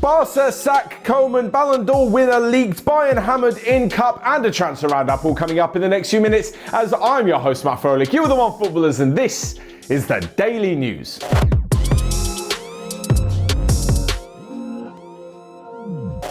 Barça SACK Koeman Ballon d'Or winner leaked, Bayern hammered in Cup, and a transfer roundup all coming up in the next few minutes as I'm your host Matt Froelich. You are the One Footballers and this is the Daily News.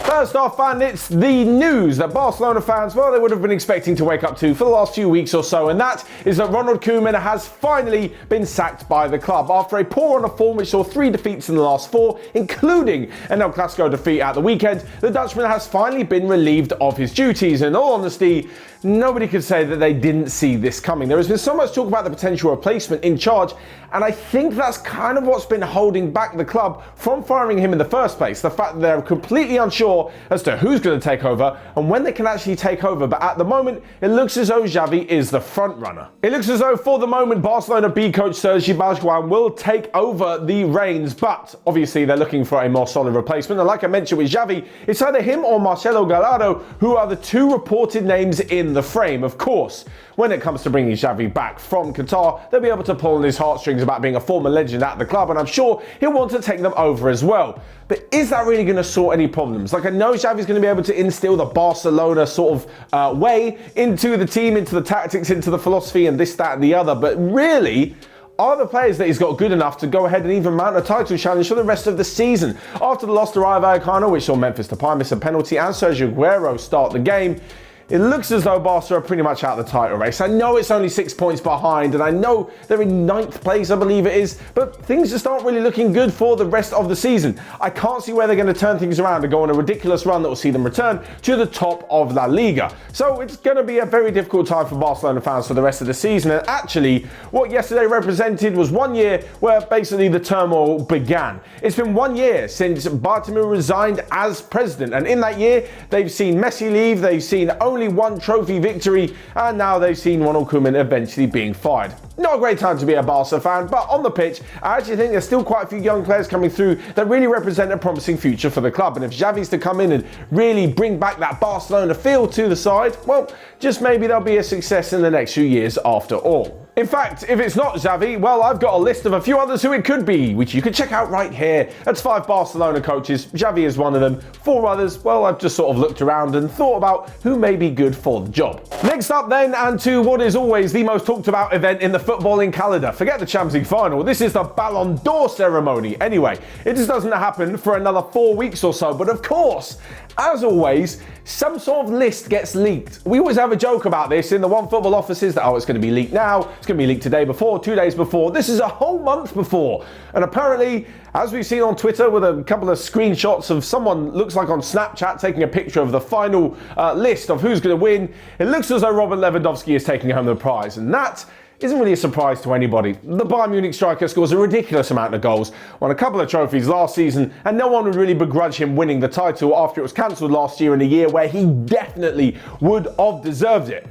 First off, and it's the news that Barcelona fans, well, they would have been expecting to wake up to for the last few weeks or so, and that is that Ronaldo Koeman has finally been sacked by the club. After a poor run of form which saw 3 defeats in the last 4, including an El Clasico defeat at the weekend, the Dutchman has finally been relieved of his duties. In all honesty, nobody could say that they didn't see this coming. There has been so much talk about the potential replacement in charge, and I think that's kind of what's been holding back the club from firing him in the first place. The fact that they're completely unsure as to who's going to take over and when they can actually take over. But at the moment, it looks as though Xavi is the front runner. It looks as though for the moment, Barcelona B coach Imago will take over the reins, but obviously they're looking for a more solid replacement. And like I mentioned with Xavi, it's either him or Marcelo Gallardo who are the two reported names in the frame. Of course, when it comes to bringing Xavi back from Qatar, they'll be able to pull on his heartstrings about being a former legend at the club, and I'm sure he'll want to take them over as well. But is that really going to sort any problems? Like, I know Xavi's going to be able to instill the Barcelona sort of way into the team, into the tactics, into the philosophy and this, that and the other, but really, are the players that he's got good enough to go ahead and even mount a title challenge for the rest of the season? After the loss to Rayo Vallecano, which saw Memphis Depay miss a penalty and Sergio Aguero start the game, it looks as though Barca are pretty much out of the title race. I know it's only 6 points behind, and I know they're in 9th place, I believe it is, but things just aren't really looking good for the rest of the season. I can't see where they're going to turn things around and go on a ridiculous run that will see them return to the top of La Liga. So it's going to be a very difficult time for Barcelona fans for the rest of the season, and actually, what yesterday represented was 1 year where basically the turmoil began. It's been 1 year since Bartomeu resigned as president, and in that year, they've seen Messi leave, they've seen only one trophy victory, and now they've seen Ronaldo Koeman eventually being fired. Not a great time to be a Barca fan, but on the pitch, I actually think there's still quite a few young players coming through that really represent a promising future for the club. And if Xavi's to come in and really bring back that Barcelona feel to the side, well, just maybe they'll be a success in the next few years after all. In fact, if it's not Xavi, well, I've got a list of a few others who it could be, which you can check out right here. That's 5 Barcelona coaches. Xavi is one of them. 4 others, well, I've just sort of looked around and thought about who may be good for the job. Next up then, and to what is always the most talked about event in the footballing calendar. Forget the Champions League final. This is the Ballon d'Or ceremony. Anyway, it just doesn't happen for another 4 weeks or so, but of course, as always, some sort of list gets leaked. We always have a joke about this in the OneFootball offices that, it's going to be leaked now, it's going to be leaked today before, 2 days before, this is a whole month before. And apparently, as we've seen on Twitter with a couple of screenshots of someone looks like on Snapchat taking a picture of the final list of who's going to win, it looks as though Robert Lewandowski is taking home the prize. And that isn't really a surprise to anybody. The Bayern Munich striker scores a ridiculous amount of goals, won a couple of trophies last season, and no one would really begrudge him winning the title after it was cancelled last year in a year where he definitely would have deserved it.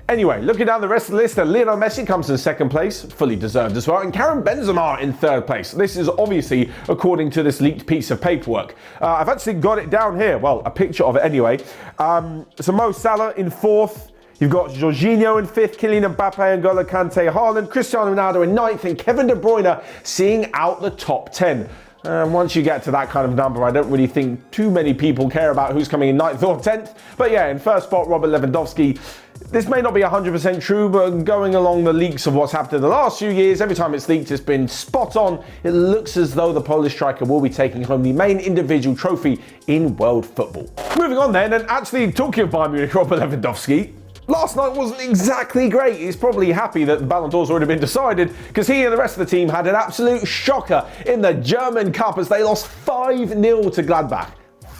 Anyway, looking down the rest of the list, Lionel Messi comes in 2nd place, fully deserved as well, and Karim Benzema in 3rd place. This is obviously according to this leaked piece of paperwork. I've actually got it down here, well, a picture of it anyway. So Mo Salah in 4th. You've got Jorginho in 5th, Kylian Mbappe, N'Golo Kante, Haaland, Cristiano Ronaldo in 9th, and Kevin De Bruyne seeing out the top 10. Once you get to that kind of number, I don't really think too many people care about who's coming in 9th or 10th. But yeah, in 1st spot, Robert Lewandowski. This may not be 100% true, but going along the leaks of what's happened in the last few years, every time it's leaked, it's been spot on. It looks as though the Polish striker will be taking home the main individual trophy in world football. Moving on then, and actually talking of Bayern Munich, Robert Lewandowski, last night wasn't exactly great. He's probably happy that the Ballon d'Or's already been decided because he and the rest of the team had an absolute shocker in the German Cup as they lost 5-0 to Gladbach.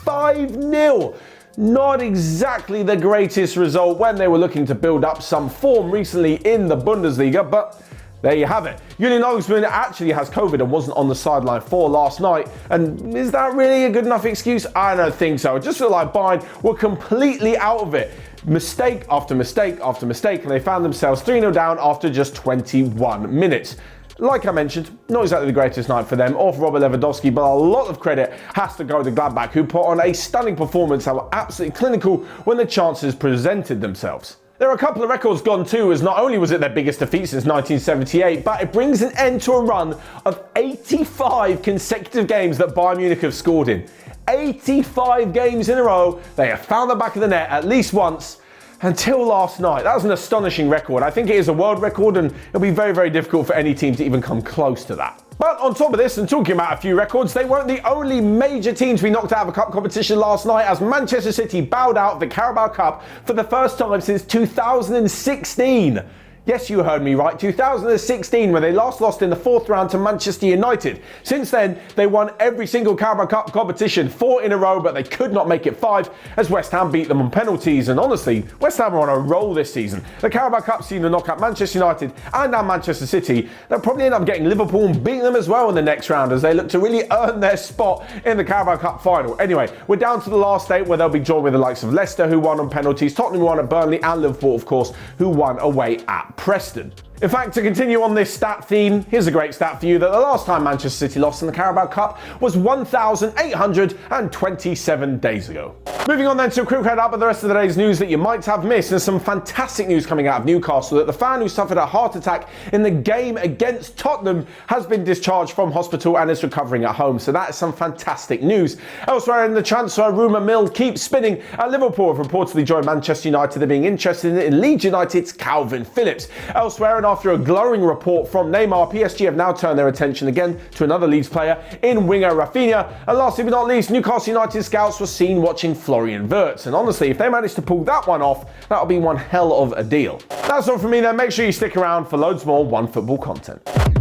5-0! Not exactly the greatest result when they were looking to build up some form recently in the Bundesliga, but there you have it. Julian Nagelsmann actually has COVID and wasn't on the sideline for last night. And is that really a good enough excuse? I don't think so. I just feel like Bayern were completely out of it. Mistake after mistake after mistake, and they found themselves 3-0 down after just 21 minutes. Like I mentioned, not exactly the greatest night for them or for Robert Lewandowski, but a lot of credit has to go to Gladbach, who put on a stunning performance that were absolutely clinical when the chances presented themselves. There are a couple of records gone too, as not only was it their biggest defeat since 1978, but it brings an end to a run of 85 consecutive games that Bayern Munich have scored in. 85 games in a row, they have found the back of the net at least once. Until last night. That was an astonishing record. I think it is a world record, and it'll be very, very difficult for any team to even come close to that. But on top of this, and talking about a few records, they weren't the only major team to be knocked out of a cup competition last night, as Manchester City bowed out of the Carabao Cup for the first time since 2016. Yes, you heard me right, 2016, where they last lost in the fourth round to Manchester United. Since then, they won every single Carabao Cup competition, 4 in a row, but they could not make it 5, as West Ham beat them on penalties. And honestly, West Ham are on a roll this season. The Carabao Cup seen them knock out Manchester United and now Manchester City. They'll probably end up getting Liverpool and beating them as well in the next round, as they look to really earn their spot in the Carabao Cup final. Anyway, we're down to the last 8, where they'll be joined with the likes of Leicester, who won on penalties, Tottenham won at Burnley, and Liverpool, of course, who won away at Preston. In fact, to continue on this stat theme, here's a great stat for you that the last time Manchester City lost in the Carabao Cup was 1,827 days ago. Moving on then to a quick round up of the rest of the day's news that you might have missed. There's some fantastic news coming out of Newcastle that the fan who suffered a heart attack in the game against Tottenham has been discharged from hospital and is recovering at home. So that is some fantastic news. Elsewhere in the transfer rumour mill keeps spinning, at Liverpool have reportedly joined Manchester United. They're being interested in Leeds United's Calvin Phillips. Elsewhere, and after a glowing report from Neymar, PSG have now turned their attention again to another Leeds player in winger Rafinha. And lastly but not least, Newcastle United scouts were seen watching Florian Wirtz. And honestly, if they manage to pull that one off, that'll be one hell of a deal. That's all from me then. Make sure you stick around for loads more OneFootball content.